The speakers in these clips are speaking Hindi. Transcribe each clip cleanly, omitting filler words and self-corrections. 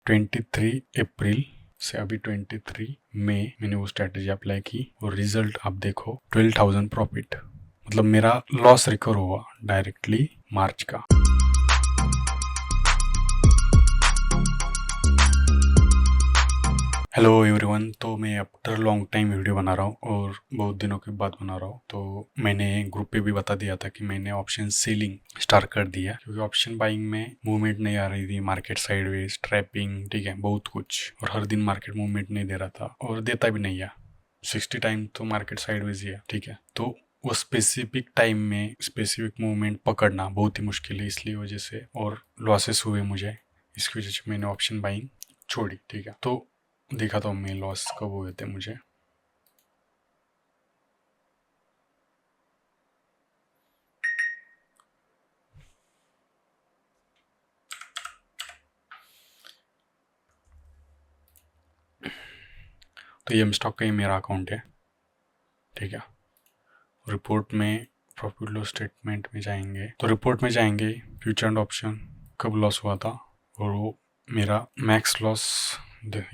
23 अप्रैल से अभी 23 मई मैंने वो स्ट्रैटेजी अप्लाई की और रिजल्ट आप देखो 12,000 प्रॉफिट। मतलब मेरा लॉस रिकवर हुआ डायरेक्टली मार्च का। हेलो एवरीवन, तो मैं आफ्टर लॉन्ग टाइम वीडियो बना रहा हूँ और बहुत दिनों के बाद बना रहा हूँ। तो मैंने ग्रुप पे भी बता दिया था कि मैंने ऑप्शन सेलिंग स्टार्ट कर दिया क्योंकि ऑप्शन बाइंग में मूवमेंट नहीं आ रही थी, मार्केट साइडवेज, ट्रैपिंग, ठीक है, बहुत कुछ। और हर दिन मार्केट मूवमेंट नहीं दे रहा था और देता भी नहीं है। 60 टाइम तो मार्केट साइडवेज ही है, ठीक है। तो वो स्पेसिफिक टाइम में स्पेसिफिक मूवमेंट पकड़ना बहुत ही मुश्किल है, इसलिए वजह से और लॉसेस हुए मुझे। इसकी वजह से मैंने ऑप्शन बाइंग छोड़ी, ठीक है। तो देखा था मैं लॉस कब हुए थे मुझे। तो ये स्टॉक का ही मेरा अकाउंट है, ठीक है। रिपोर्ट में प्रॉफिट लॉस स्टेटमेंट में जाएंगे तो रिपोर्ट में जाएंगे फ्यूचर एंड ऑप्शन कब लॉस हुआ था और वो मेरा मैक्स लॉस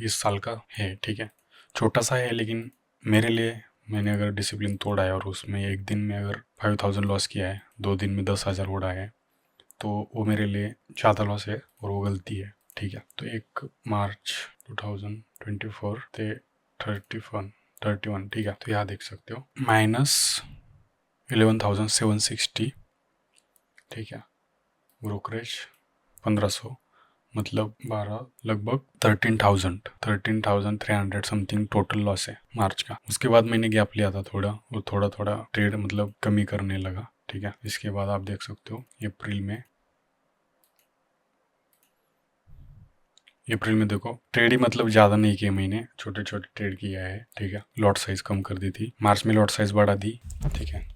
इस साल का है, ठीक है। छोटा सा है लेकिन मेरे लिए, मैंने अगर डिसिप्लिन तोड़ा है और उसमें एक दिन में अगर 5,000 लॉस किया है, 2 दिन में 10,000 उड़ाया है, तो वो मेरे लिए ज़्यादा लॉस है और वो गलती है, ठीक है। तो 1 मार्च 2024 थे 31, ठीक है। तो यहाँ देख सकते हो -11,760, ठीक है। ब्रोकरेज 1,500, मतलब 12, लगभग 13,300 समथिंग टोटल लॉस है मार्च का। उसके बाद मैंने गैप लिया था थोड़ा और थोड़ा थोड़ा ट्रेड मतलब कमी करने लगा, ठीक है। इसके बाद आप देख सकते हो अप्रैल में देखो ट्रेड ही मतलब ज़्यादा नहीं किए मैंने, छोटे छोटे ट्रेड किया है, ठीक है। लॉट साइज कम कर दी थी, मार्च में लॉट साइज बढ़ा दी, ठीक है।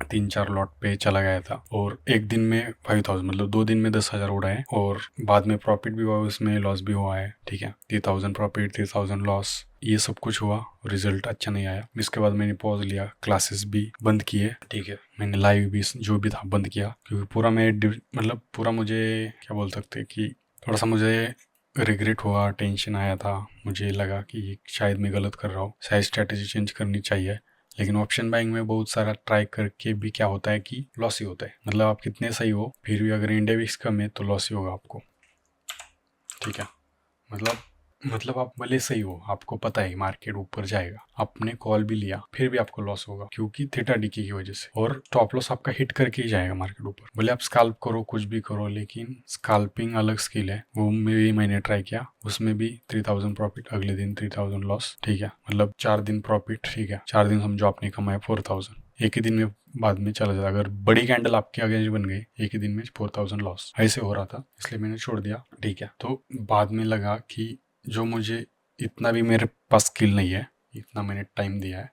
3-4 लॉट पे चला गया था और एक दिन में 5,000, मतलब 2 दिन में 10,000 उड़ाए और बाद में प्रॉफिट भी हुआ, उसमें लॉस भी हुआ है, ठीक है। 3,000 प्रॉफिट, 3,000 लॉस, ये सब कुछ हुआ। रिजल्ट अच्छा नहीं आया। इसके बाद मैंने पॉज लिया, क्लासेस भी बंद किए, ठीक है। मैंने लाइव भी जो भी था बंद किया क्योंकि पूरा मैं मतलब पूरा मुझे क्या बोल सकते कि थोड़ा सा मुझे रिग्रेट हुआ, टेंशन आया था। मुझे लगा कि शायद मैं गलत कर रहा हूँ, शायद स्ट्रैटेजी चेंज करनी चाहिए। लेकिन ऑप्शन बाइंग में बहुत सारा ट्राई करके भी क्या होता है कि लॉस ही होता है। मतलब आप कितने सही हो फिर भी अगर इंडेक्स कम है तो लॉस ही होगा आपको, ठीक है। मतलब आप भले सही हो, आपको पता है मार्केट ऊपर जाएगा, आपने कॉल भी लिया फिर भी आपको लॉस होगा क्योंकि थीटा डीके की वजह से, और स्टॉप लॉस आपका हिट करके ही जाएगा मार्केट ऊपर। भले आप स्काल्प करो, कुछ भी करो, लेकिन स्काल्पिंग अलग स्किल है, वो मैंने ट्राई किया। उसमें भी 3,000 प्रॉफिट, अगले दिन 3,000 लॉस, ठीक है। मतलब 4 दिन प्रॉफिट, ठीक है। 4 दिन समझो आपने कमाया 4,000, एक ही दिन में बाद में चला जाता। अगर बड़ी कैंडल आपके आगे बन गई एक ही दिन में 4,000 लॉस, ऐसे हो रहा था, इसलिए मैंने छोड़ दिया, ठीक है। तो बाद में लगा कि जो मुझे इतना भी मेरे पास स्किल नहीं है, इतना मैंने टाइम दिया है,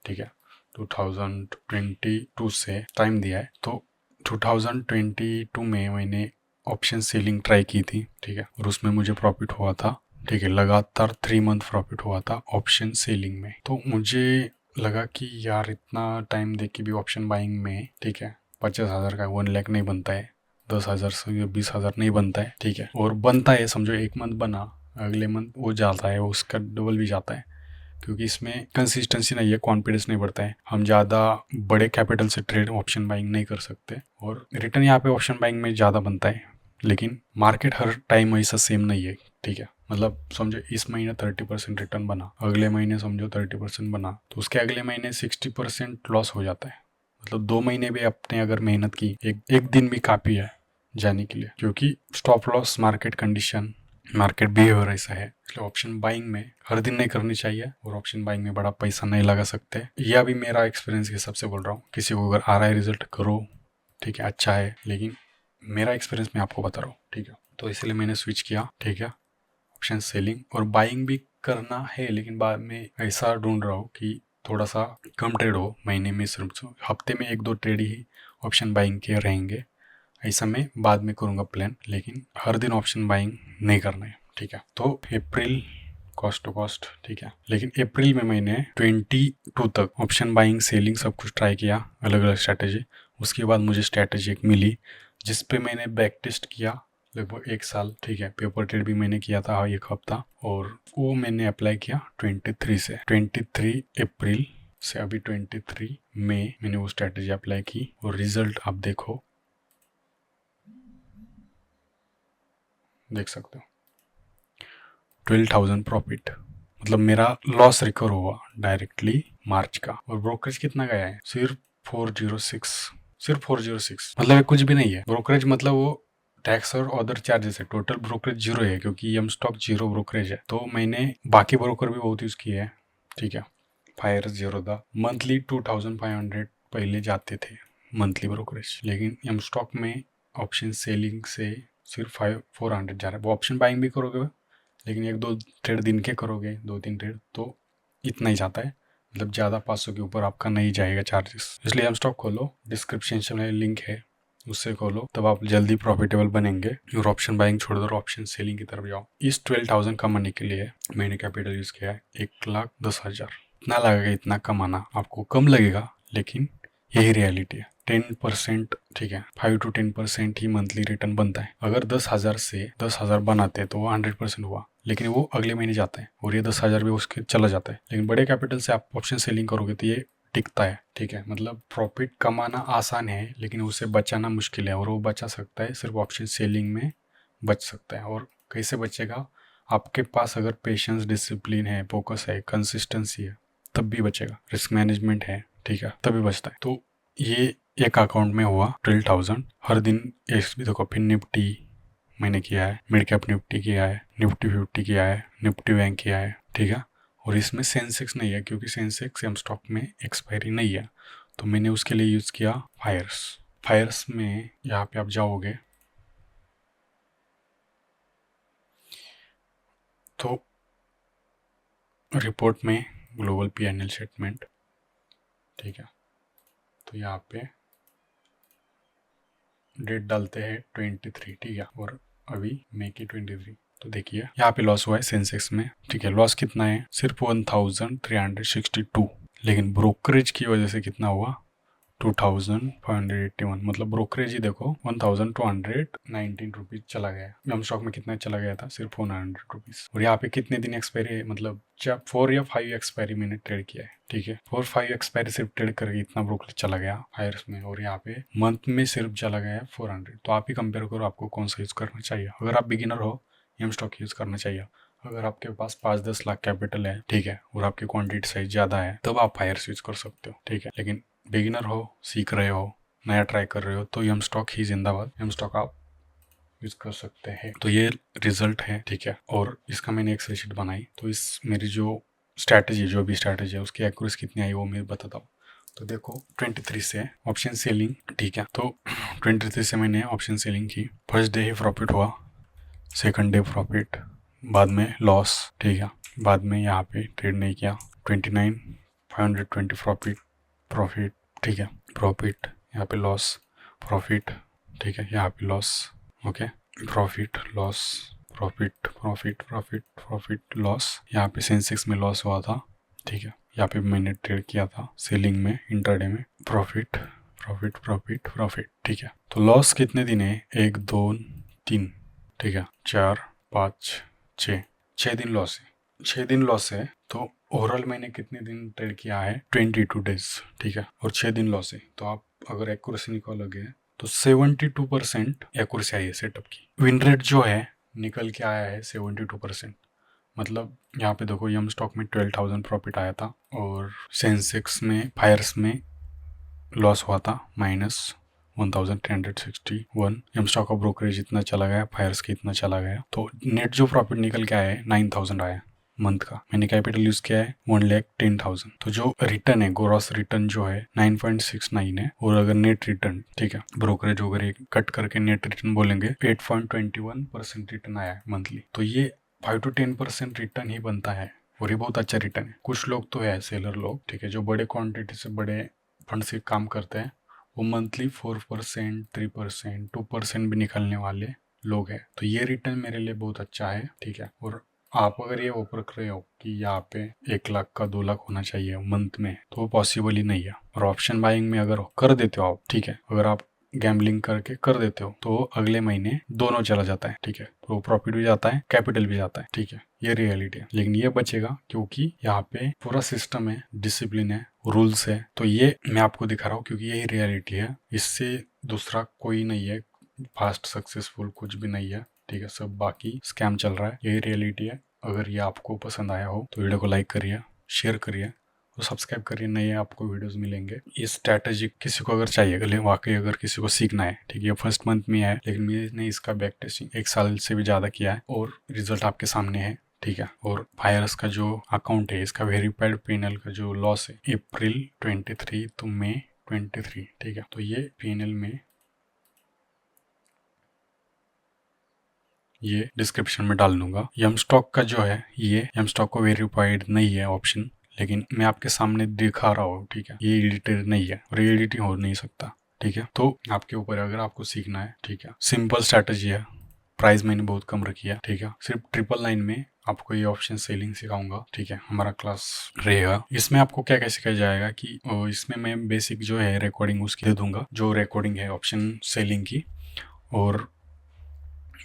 ठीक है। 2022 से टाइम दिया है, तो 2022 में मैंने ऑप्शन सेलिंग ट्राई की थी, ठीक है। और उसमें मुझे प्रॉफिट हुआ था, ठीक है। लगातार 3 मंथ प्रॉफिट हुआ था ऑप्शन सेलिंग में। तो मुझे लगा कि यार इतना टाइम दे के भी ऑप्शन बाइंग में, ठीक है, 50,000 का 1 लाख नहीं बनता है, 10,000 से 20,000 नहीं बनता है, ठीक है। और बनता है, समझो एक मंथ बना, अगले मंथ वो जाता है, उसका डबल भी जाता है क्योंकि इसमें कंसिस्टेंसी नहीं है, कॉन्फिडेंस नहीं बढ़ता है। हम ज़्यादा बड़े कैपिटल से ट्रेड ऑप्शन बाइंग नहीं कर सकते और रिटर्न यहाँ पे ऑप्शन बाइंग में ज़्यादा बनता है, लेकिन मार्केट हर टाइम ऐसा सेम नहीं है, ठीक है। मतलब समझो इस महीने 30% रिटर्न बना, अगले महीने समझो 30% बना, तो उसके अगले महीने 60% लॉस हो जाता है। मतलब 2 महीने भी आपने अगर मेहनत की, एक दिन भी काफ़ी है जाने के लिए, क्योंकि stop loss, market condition, market behaviour ऐसा है। इसलिए ऑप्शन बाइंग में हर दिन नहीं करनी चाहिए और ऑप्शन बाइंग में बड़ा पैसा नहीं लगा सकते। यह भी मेरा एक्सपीरियंस के हिसाब से बोल रहा हूँ। किसी को अगर आ रहा है रिजल्ट, करो, ठीक है, अच्छा है, लेकिन मेरा एक्सपीरियंस मैं आपको बता रहा हूँ, ठीक है। तो इसलिए मैंने स्विच किया, ठीक है, ऑप्शन सेलिंग। और बाइंग भी करना है, लेकिन बाद में ऐसा ढूंढ रहा हूँ कि थोड़ा सा कम ट्रेड हो, महीने में सिर्फ हफ्ते में 1-2 ट्रेड ही ऑप्शन बाइंग के रहेंगे, ऐसा मैं बाद में करूँगा प्लान, लेकिन हर दिन ऑप्शन बाइंग नहीं करना है, ठीक है। तो अप्रैल कॉस्ट टू कॉस्ट, ठीक है। लेकिन अप्रैल में मैंने 22 तक ऑप्शन बाइंग, सेलिंग सब कुछ ट्राई किया, अलग अलग स्ट्रैटेजी। उसके बाद मुझे स्ट्रैटेजी एक मिली जिस पे मैंने बैक टेस्ट किया लगभग 1 साल, ठीक है। पेपर ट्रेड भी मैंने किया था 1 हफ्ता, और वो मैंने अप्लाई किया 23 अप्रैल से अभी 23 मई मैंने वो स्ट्रैटेजी अप्लाई की, और रिजल्ट आप देखो, देख सकते हो 12,000 प्रॉफिट। मतलब मेरा लॉस रिकवर हुआ डायरेक्टली मार्च का, और ब्रोकरेज कितना गया है, सिर्फ 406, सिर्फ 406। मतलब ये कुछ भी नहीं है ब्रोकरेज, मतलब वो टैक्स और अदर चार्जेस है, टोटल ब्रोकरेज जीरो है, क्योंकि एम स्टॉक जीरो ब्रोकरेज है। तो मैंने बाकी ब्रोकर भी बहुत यूज किए हैं, ठीक है। फायर जीरो था, मंथली 2,500 पहले जाते थे मंथली ब्रोकरेज, लेकिन एम स्टॉक में ऑप्शन सेलिंग से सिर्फ 400 जा रहा है। वो ऑप्शन बाइंग भी करोगे, लेकिन 1-2 ट्रेड दिन के करोगे, 2-3 ट्रेड, तो इतना ही जाता है। मतलब ज़्यादा 500 के ऊपर आपका नहीं जाएगा चार्जेस। इसलिए हम स्टॉक खोलो, डिस्क्रिप्शन में लिंक है, उससे खोलो, तब आप जल्दी प्रॉफिटेबल बनेंगे। और ऑप्शन बाइंग छोड़ दो, ऑप्शन सेलिंग की तरफ जाओ। इस 12,000 कमाने के लिए मैंने कैपिटल यूज़ किया है 1,10,000। इतना लगेगा, इतना कमाना आपको कम लगेगा, लेकिन यही रियलिटी है। 10%, ठीक है, 5 to 10% ही मंथली रिटर्न बनता है। अगर 10,000 से 10,000 बनाते तो वो 100% हुआ, लेकिन वो अगले महीने जाता है, और ये 10,000 भी उसके चला जाता है। लेकिन बड़े कैपिटल से आप ऑप्शन सेलिंग करोगे तो ये टिकता है, ठीक है। मतलब प्रॉफिट कमाना आसान है, लेकिन उसे बचाना मुश्किल है, और वो बचा सकता है सिर्फ ऑप्शन सेलिंग में बच सकता है। और कैसे बचेगा, आपके पास अगर पेशेंस, डिसिप्लिन है, फोकस है, कंसिस्टेंसी है, तब भी बचेगा। रिस्क मैनेजमेंट है, ठीक है, तभी बचता है। तो ये एक अकाउंट में हुआ 12,000 हर दिन। भी देखो, फिर निफ्टी मैंने किया है, मिड कैप निफ्टी किया है, निफ्टी 50 किया है, निफ्टी बैंक किया है, ठीक है। और इसमें सेंसेक्स नहीं है, क्योंकि सेंसेक्स एम स्टॉक में एक्सपायरी नहीं है, तो मैंने उसके लिए यूज़ किया फायर्स। फायर्स में यहाँ पे आप जाओगे तो रिपोर्ट में ग्लोबल P&L स्टेटमेंट, ठीक है। तो यहाँ पे डेट डालते हैं 23, ठीक है, और अभी मई की 23। तो देखिए यहाँ पे लॉस हुआ है सेंसेक्स में, ठीक है। लॉस कितना है, सिर्फ 1,362, लेकिन ब्रोकरेज की वजह से कितना हुआ, 2,581। मतलब ब्रोकरेज ही देखो 1,219 रुपीज चला गया। एम स्टॉक में कितना चला गया था, सिर्फ 100 रुपीज। और यहाँ पे कितने दिन एक्सपायरी है, मतलब जब 4 या 5 एक्सपायरी मैंने ट्रेड किया है, ठीक है। 4-5 एक्सपायरी सिर्फ ट्रेड करके इतना ब्रोकरेज चला गया हायर्स में, और यहाँ पे मंथ में सिर्फ चला गया 400। तो आप ही कंपेयर करो आपको कौन सा यूज करना चाहिए। अगर आप बिगिनर हो, एम स्टॉक यूज करना चाहिए। अगर आपके पास 5-10 लाख कैपिटल है, ठीक है, और आपकी क्वांटिटी साइज ज्यादा है, तब आप हायर्स यूज कर सकते हो, ठीक है। लेकिन बिगिनर हो, सीख रहे हो, नया ट्राई कर रहे हो, तो एम स्टॉक ही जिंदाबाद, एम स्टॉक आप यूज कर सकते हैं। तो ये रिजल्ट है, ठीक है। और इसका मैंने एक स्प्रेडशीट बनाई, तो इस मेरी जो स्ट्रैटेजी, जो भी स्ट्रैटेजी है, उसकी एक्यूरेसी कितनी आई वो मैं बताता हूँ। तो देखो 23 से ऑप्शन सेलिंग, ठीक है। तो 23 से मैंने ऑप्शन सेलिंग की। फर्स्ट डे ही प्रॉफिट हुआ, सेकंड डे प्रॉफिट, बाद में लॉस, ठीक है। बाद में यहाँ पे ट्रेड नहीं किया, 29,520 प्रॉफिट, ठीक है, प्रॉफिट, यहाँ पे लॉस, प्रॉफिट, ठीक है, यहाँ पे loss, okay, profit, loss, profit, profit, profit, profit, loss. यहाँ पे सेंसेक्स में लॉस हुआ था, ठीक है। यहाँ पे मैंने ट्रेड किया था सेलिंग में, इंट्राडे में, प्रॉफिट, प्रॉफिट, प्रॉफिट, प्रॉफिट, ठीक है। तो लॉस कितने दिन है, 1, 2, 3, ठीक है, 4, 5, 6 दिन लॉस है, 6 दिन लॉस है। तो ओवरऑल मैंने कितने दिन ट्रेड किया है, 22 डेज, ठीक है, और 6 दिन लॉस है। तो आप अगर एक्यूरेसी निकालोगे तो 72% एक्यूरेसी आई है सेटअप की। विन रेट जो है निकल के आया है 72%। मतलब यहाँ पे देखो, एम स्टॉक में 12,000 प्रॉफिट आया था, और सेंसेक्स में, फायर्स में लॉस हुआ था -1,361। एम स्टॉक का ब्रोकरेज इतना चला गया, फायर्स का इतना चला गया, तो नेट जो प्रॉफिट निकल के आया है 9,000 आया मंथ का। मैंने कैपिटल यूज किया है 1,10,000। तो जो रिटर्न है, ग्रॉस रिटर्न जो है 9.69 है, और अगर नेट रिटर्न, ठीक है, ब्रोकरेज वगैरह कट करके नेट रिटर्न बोलेंगे, 8.21% रिटर्न आया है मंथली। तो ये 5 to 10% रिटर्न ही बनता है, और ये बहुत अच्छा रिटर्न है। कुछ लोग तो है सेलर लोग, ठीक है, जो बड़े क्वांटिटी से बड़े फंड से काम करते हैं, वो मंथली 4%, 3%, 2% भी निकालने वाले लोग हैं। तो ये रिटर्न मेरे लिए बहुत अच्छा है, ठीक है। और आप अगर ये ऑफर कर रहे हो कि यहाँ पे 1 लाख का 2 लाख होना चाहिए मंथ में, तो वो पॉसिबल ही नहीं है। और ऑप्शन बाइंग में अगर कर देते हो आप, ठीक है, अगर आप गैम्बलिंग करके कर देते हो तो अगले महीने दोनों चला जाता है, ठीक है। तो प्रॉफिट भी जाता है, कैपिटल भी जाता है, ठीक है। ये रियलिटी है, लेकिन ये बचेगा क्योंकि यहाँ पे पूरा सिस्टम है, डिसिप्लिन है, रूल्स है। तो ये मैं आपको दिखा रहा हूँ क्योंकि यही रियलिटी है, इससे दूसरा कोई नहीं है फास्ट सक्सेसफुल, कुछ भी नहीं है, ठीक है। सब बाकी स्कैम चल रहा है, यही रियलिटी है। अगर ये आपको पसंद आया हो तो वीडियो को लाइक करिए, शेयर करिए और सब्सक्राइब करिए, नए आपको वीडियोस मिलेंगे। ये स्ट्रैटेजी किसी को अगर चाहिए, अगर वाकई अगर किसी को सीखना है, ठीक है, फर्स्ट मंथ में है, लेकिन मैंने इसका बैक टेस्टिंग 1 साल से भी ज़्यादा किया है और रिजल्ट आपके सामने है, ठीक है। और फायरस का जो अकाउंट है, इसका वेरीफाइड पीएनएल का जो लॉस है अप्रैल 23 तो मई 23, ठीक है। तो ये पीएनएल में ये डिस्क्रिप्शन में डाल दूंगा। यम स्टॉक का जो है, ये यम स्टॉक को वेरीफाइड नहीं है ऑप्शन, लेकिन मैं आपके सामने दिखा रहा हूँ, ठीक है। ये एडिटेड नहीं है और ये एडिटिंग हो नहीं सकता, ठीक है। तो आपके ऊपर है, अगर आपको सीखना है, ठीक है। सिंपल स्ट्रैटेजी है, प्राइस मैंने बहुत कम रखी है, ठीक है। सिर्फ 999 में आपको ये ऑप्शन सेलिंग सिखाऊंगा, ठीक है। हमारा क्लास रहेगा, इसमें आपको क्या क्या सिखाया जाएगा कि इसमें मैं बेसिक जो है रिकॉर्डिंग उसकी दे दूंगा, जो रिकॉर्डिंग है ऑप्शन सेलिंग की, और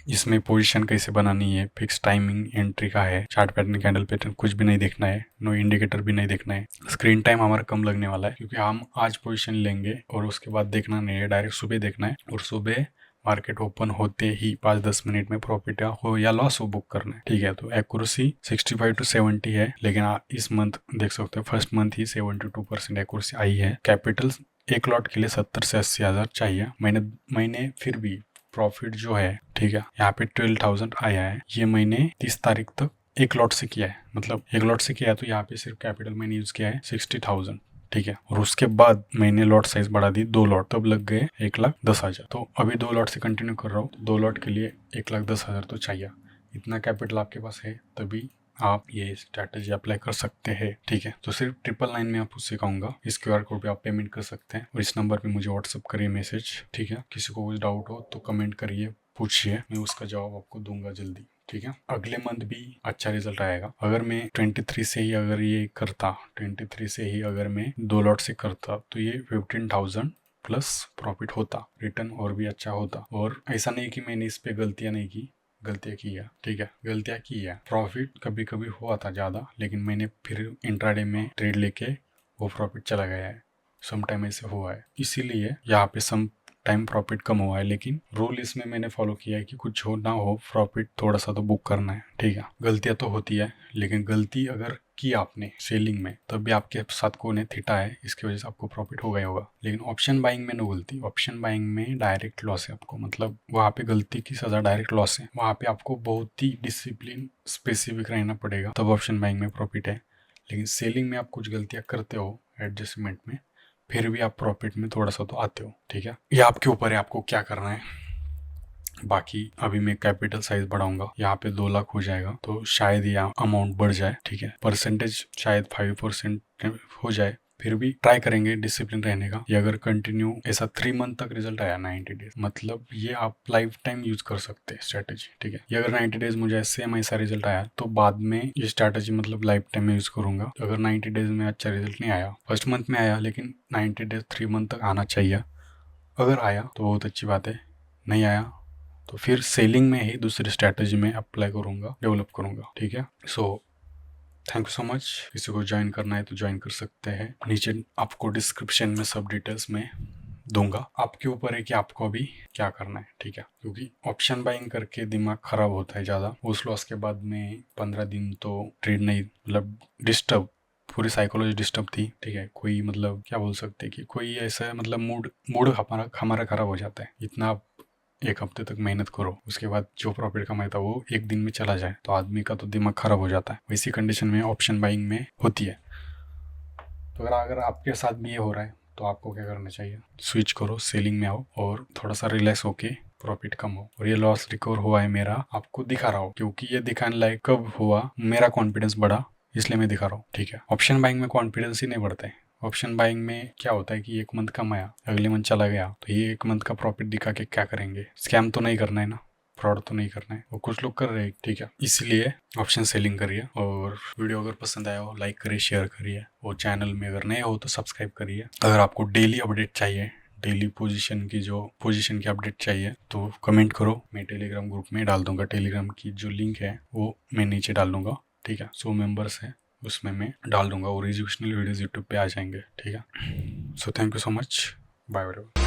इसमें पोजीशन कैसे बनानी है, फिक्स टाइमिंग एंट्री का है, चार्ट पैटर्न, कैंडल पैटर्न कुछ भी नहीं देखना है, नो इंडिकेटर भी नहीं देखना है। स्क्रीन टाइम हमारा कम लगने वाला है क्योंकि हम आज पोजीशन लेंगे और उसके बाद देखना नहीं है, डायरेक्ट सुबह देखना है और सुबह मार्केट ओपन होते ही 5-10 मिनट में प्रॉफिट हो या लॉस हो बुक करना है, ठीक है। तो एक्यूरेसी 65 to 70 है, लेकिन इस मंथ देख सकते हैं फर्स्ट मंथ ही 72% एक्यूरेसी आई है। कैपिटल एक लॉट के लिए 70 से 80 हज़ार चाहिए। मैंने फिर भी प्रॉफिट जो है, ठीक है, यहाँ पे 12,000 आया है। ये महीने 30 तारीख तक एक लॉट से किया है, मतलब एक लॉट से किया है, तो यहाँ पे सिर्फ कैपिटल मैंने यूज किया है 60,000, ठीक है। और उसके बाद मैंने लॉट साइज बढ़ा दी 2 लॉट, तब लग गए 1,10,000। तो अभी 2 लॉट से कंटिन्यू कर रहा हूँ, 2 लॉट के लिए 1,10,000 तो चाहिए। इतना कैपिटल आपके पास है तभी आप ये स्ट्रैटेजी अप्लाई कर सकते हैं, ठीक है। तो सिर्फ 999 में आपको सिखाऊंगा, इस क्यूआर कोड पे आप पेमेंट कर सकते हैं और इस नंबर पे मुझे व्हाट्सअप करिए मैसेज, ठीक है। किसी को कुछ डाउट हो तो कमेंट करिए, पूछिए, मैं उसका जवाब आपको दूंगा जल्दी, ठीक है। अगले मंथ भी अच्छा रिजल्ट आएगा। अगर मैं 23 से ही अगर ये करता, 23 से ही अगर मैं 2 लॉट से करता तो ये 15,000 प्लस प्रॉफिट होता, रिटर्न और भी अच्छा होता। और ऐसा नहीं कि मैंने इस पे गलतियां नहीं की, गलतियां की है, ठीक है, गलतियां की है। प्रॉफिट कभी कभी हुआ था ज़्यादा, लेकिन मैंने फिर इंट्राडे में ट्रेड लेके वो प्रॉफिट चला गया है, सम टाइम ऐसे हुआ है, इसीलिए यहाँ पे सम टाइम प्रॉफिट कम हुआ है। लेकिन रूल इसमें मैंने फॉलो किया है कि कुछ हो ना हो, प्रॉफिट थोड़ा सा तो बुक करना है, ठीक है। गलतियां तो होती है, लेकिन गलती अगर की आपने सेलिंग में तब भी आपके साथ कोने थीटा है, इसकी वजह से आपको प्रॉफिट हो गया होगा। लेकिन ऑप्शन बाइंग में नो गलती, ऑप्शन बाइंग में डायरेक्ट लॉस है आपको, मतलब वहाँ पे गलती की सजा डायरेक्ट लॉस है। वहाँ पे आपको बहुत ही डिसिप्लिन स्पेसिफिक रहना पड़ेगा, तब ऑप्शन बाइंग में प्रॉफिट है। लेकिन सेलिंग में आप कुछ गलतियां करते हो एडजस्टमेंट में, फिर भी आप प्रॉफिट में थोड़ा सा तो आते हो, ठीक है। ये आपके ऊपर है, आपको क्या करना है। बाकी अभी मैं कैपिटल साइज बढ़ाऊंगा, यहाँ पे 2 लाख हो जाएगा, तो शायद ये अमाउंट बढ़ जाए, ठीक है। परसेंटेज शायद 5% हो जाए, फिर भी ट्राई करेंगे डिसिप्लिन रहने का। ये अगर कंटिन्यू ऐसा 3 मंथ तक रिजल्ट आया, 90 डेज, मतलब ये आप लाइफ टाइम यूज कर सकते हैं स्ट्रैटेजी, ठीक है। ये अगर 90 डेज मुझे सेम ऐसा रिजल्ट आया तो बाद में ये स्ट्रैटेजी मतलब लाइफ टाइम में यूज करूंगा। अगर 90 डेज में अच्छा रिजल्ट नहीं आया, फर्स्ट मंथ में आया, लेकिन 90 डेज 3 मंथ तक आना चाहिए। अगर आया तो बहुत अच्छी बात है, नहीं आया तो फिर सेलिंग में ही दूसरी स्ट्रैटेजी में अप्लाई करूंगा, डेवलप करूंगा, ठीक है। So thank you so much. किसी को ज्वाइन करना है तो ज्वाइन कर सकते हैं, नीचे आपको डिस्क्रिप्शन में सब डिटेल्स में दूंगा। आपके ऊपर है कि आपको अभी क्या करना है, ठीक है। क्योंकि ऑप्शन बाइंग करके दिमाग खराब होता है ज़्यादा, उस लॉस के बाद में 15 दिन तो ट्रेड नहीं, मतलब डिस्टर्ब, पूरी साइकोलॉजी डिस्टर्ब थी, ठीक है। कोई मतलब क्या बोल सकते हैं कि कोई ऐसा मतलब मूड हमारा खराब हो जाता है। इतना आप 1 हफ्ते तक मेहनत करो, उसके बाद जो प्रॉफिट कमाया था वो 1 दिन में चला जाए तो आदमी का तो दिमाग खराब हो जाता है। वैसी कंडीशन में ऑप्शन बाइंग में होती है। तो अगर आपके साथ भी ये हो रहा है तो आपको क्या करना चाहिए, स्विच करो, सेलिंग में आओ और थोड़ा सा रिलैक्स होके प्रॉफिट कम हो। और ये लॉस रिकवर हुआ है मेरा, आपको दिखा रहा हूँ, क्योंकि ये दिखाने लायक कब हुआ, मेरा कॉन्फिडेंस बढ़ा, इसलिए मैं दिखा रहा हूँ, ठीक है। ऑप्शन बाइंग में कॉन्फिडेंस ही नहीं बढ़ता है। ऑप्शन बाइंग में क्या होता है कि 1 मंथ कमाया, अगले मंथ चला गया, तो ये 1 मंथ का प्रॉफिट दिखा के क्या करेंगे, स्कैम तो नहीं करना है ना, फ्रॉड तो नहीं करना है, वो कुछ लोग कर रहे हैं, ठीक है। इसलिए ऑप्शन सेलिंग करिए। और वीडियो अगर पसंद आया हो लाइक करिए, शेयर करिए, और चैनल में अगर नए हो तो सब्सक्राइब करिए। अगर आपको डेली अपडेट चाहिए, डेली पोजीशन की अपडेट चाहिए तो कमेंट करो, मैं टेलीग्राम ग्रुप में डाल दूंगा। टेलीग्राम की जो लिंक है वो मैं नीचे डाल दूंगा, ठीक है। 100 मेंबर्स हैं उसमें मैं डाल दूंगा और एजुकेशनल वीडियोस यूट्यूब पे आ जाएंगे, ठीक है। So thank you so much, bye bye.